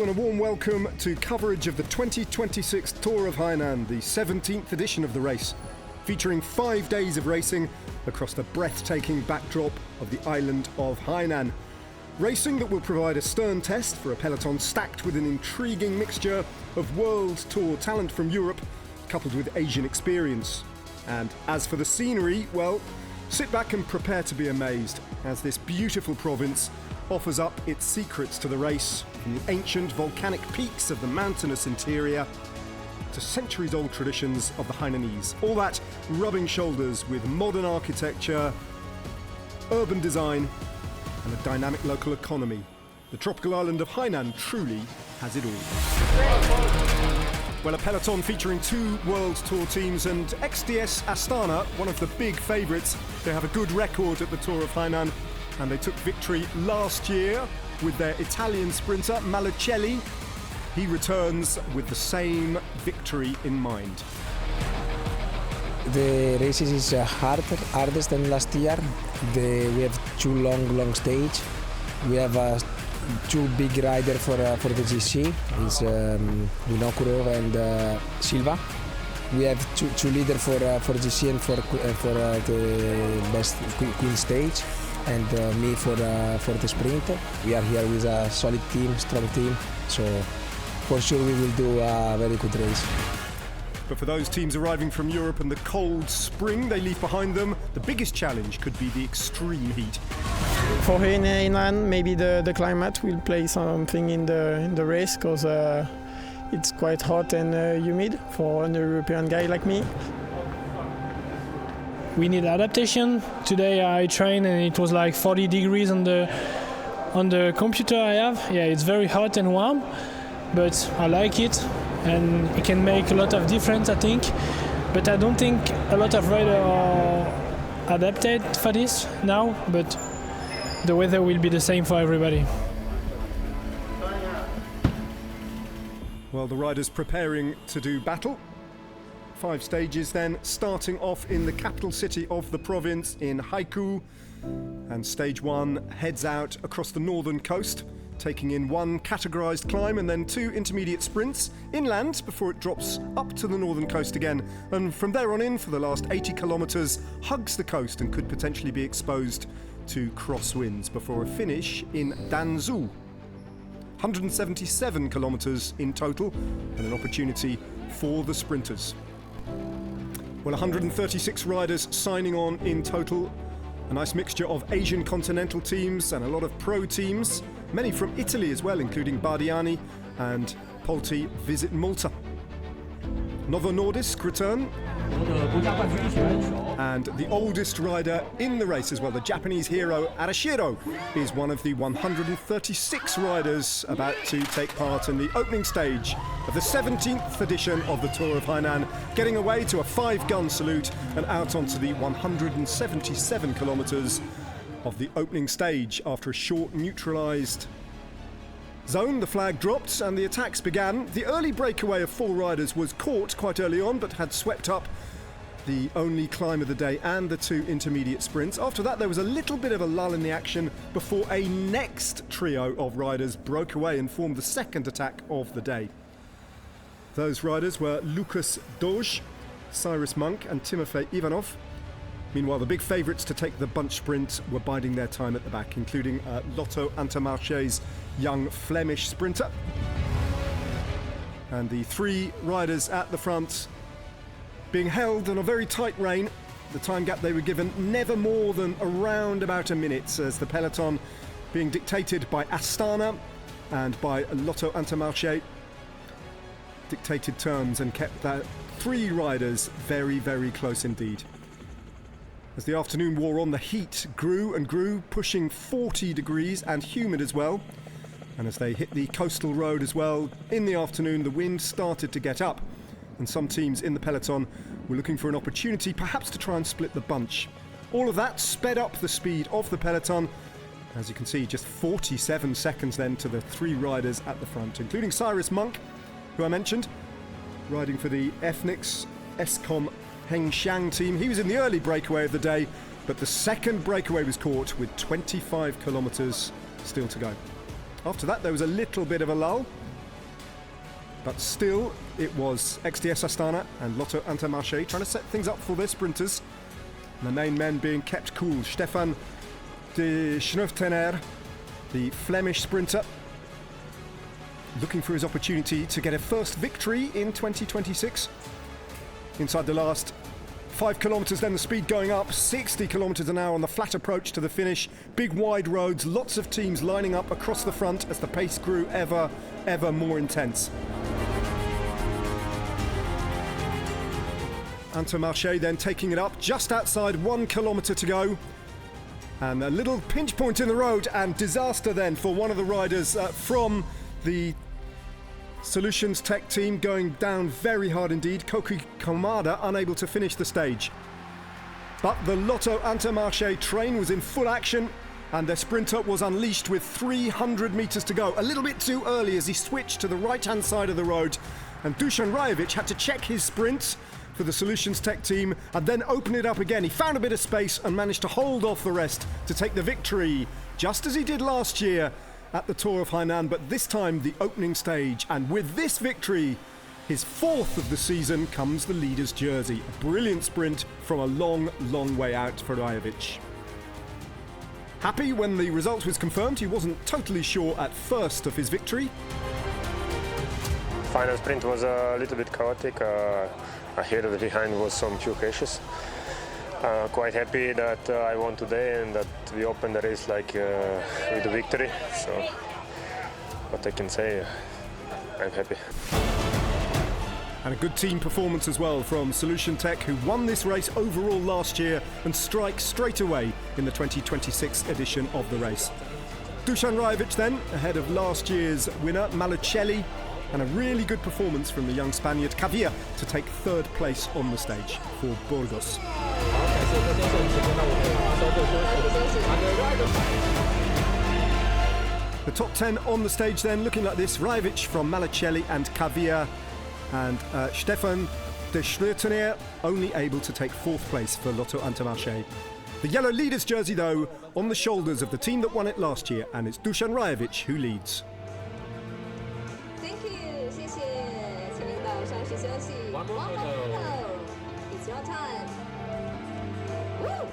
and a warm welcome to coverage of the 2026 Tour of Hainan, the 17th edition of the race, featuring 5 days of racing across the breathtaking backdrop of the island of Hainan. Racing that will provide a stern test for a peloton stacked with an intriguing mixture of World Tour talent from Europe, coupled with Asian experience. And as for the scenery, well, sit back and prepare to be amazed, as this beautiful province offers up its secrets to the race, from the ancient volcanic peaks of the mountainous interior to centuries-old traditions of the Hainanese. All that rubbing shoulders with modern architecture, urban design, and a dynamic local economy. The tropical island of Hainan truly has it all. Well, a peloton featuring 2 World Tour teams and XDS Astana, one of the big favourites. They have a good record at the Tour of Hainan, and they took victory last year with their Italian sprinter Malucelli. He returns with the same victory in mind. The races is hardest than last year. We have 2 long stage. We have 2 big riders for the GC. It's Dušan and Silva. We have two leaders for GC and for the best queen stage, and me for the sprint. We are here with a solid team, strong team. So for sure we will do a very good race. But for those teams arriving from Europe and the cold spring they leave behind them, the biggest challenge could be the extreme heat. For Hainan, maybe the climate will play something in the race, because it's quite hot and humid for an European guy like me. We need adaptation. Today I trained and it was like 40 degrees on the computer I have. Yeah, it's very hot and warm, but I like it. And it can make a lot of difference, I think. But I don't think a lot of riders are adapted for this now, but the weather will be the same for everybody. Well, the riders preparing to do battle. 5 stages then, starting off in the capital city of the province in Haikou. And stage 1 heads out across the northern coast, taking in 1 categorised climb and then 2 intermediate sprints inland before it drops up to the northern coast again. And from there on in, for the last 80 kilometres, hugs the coast and could potentially be exposed to crosswinds before a finish in Danzhou. 177 kilometres in total, and an opportunity for the sprinters. Well, 136 riders signing on in total. A nice mixture of Asian continental teams and a lot of pro teams. Many from Italy as well, including Bardiani and Polti Visit Malta. Novo Nordisk return. And the oldest rider in the race as well, the Japanese hero Arashiro, is one of the 136 riders about to take part in the opening stage of the 17th edition of the Tour of Hainan, getting away to a 5-gun salute and out onto the 177 kilometres of the opening stage. After a short neutralised zone, the flag dropped and the attacks began. The early breakaway of 4 riders was caught quite early on, but had swept up the only climb of the day and the 2 intermediate sprints. After that, there was a little bit of a lull in the action before a next trio of riders broke away and formed the second attack of the day. Those riders were Lucas Doge, Cyrus Monk and Timofey Ivanov. Meanwhile, the big favourites to take the bunch sprint were biding their time at the back, including Lotto Intermarché's young Flemish sprinter. And the 3 riders at the front being held on a very tight rein. The time gap they were given never more than around about a minute, as the peloton being dictated by Astana and by Lotto Intermarché dictated terms and kept that 3 riders very, very close indeed. As the afternoon wore on, the heat grew and grew, pushing 40 degrees and humid as well. And as they hit the coastal road as well, in the afternoon the wind started to get up, and some teams in the peloton were looking for an opportunity perhaps to try and split the bunch. All of that sped up the speed of the peloton. As you can see, just 47 seconds then to the 3 riders at the front, including Cyrus Monk, who I mentioned, riding for the Ethnics Escom Hengxiang team. He was in the early breakaway of the day, but the second breakaway was caught with 25 kilometres still to go. After that, there was a little bit of a lull, But still, it was XDS Astana and Lotto Intermarché trying to set things up for their sprinters. And the main men being kept cool. Stefan de Schneuftener, the Flemish sprinter, looking for his opportunity to get a first victory in 2026. Inside the last 5 kilometres, then the speed going up, 60 kilometres an hour on the flat approach to the finish. Big wide roads, lots of teams lining up across the front as the pace grew ever more intense. Intermarché then taking it up just outside 1 kilometre to go. And a little pinch point in the road and disaster then for one of the riders from the Solutions Tech team, going down very hard indeed. Koki Komada unable to finish the stage. But the Lotto Intermarché train was in full action and their sprinter was unleashed with 300 metres to go. A little bit too early as he switched to the right-hand side of the road, and Dušan Rajović had to check his sprint for the Solutions Tech team and then open it up again. He found a bit of space and managed to hold off the rest to take the victory, just as he did last year at the Tour of Hainan, but this time the opening stage. And with this victory, his 4th of the season, comes the leader's jersey. A brilliant sprint from a long way out for Rajović. Happy when the result was confirmed. He wasn't totally sure at first of his victory. Final sprint was a little bit chaotic. Ahead and behind was some few crashes. Quite happy that I won today and that we opened the race like with a victory. So what I can say, I'm happy. And a good team performance as well from Solution Tech, who won this race overall last year and strike straight away in the 2026 edition of the race. Dušan Rajović then, ahead of last year's winner Malucelli, and a really good performance from the young Spaniard Cavia to take 3rd place on the stage for Burgos. The top 10 on the stage then, looking like this: Rajović from Malucelli and Cavia, and Stefan de Schneuftener only able to take 4th place for Lotto Intermarché. The yellow leader's jersey though on the shoulders of the team that won it last year, and it's Dušan Rajović who leads. Thank you, 谢谢，请领导稍事休息。One more photo. It's your time. Woo!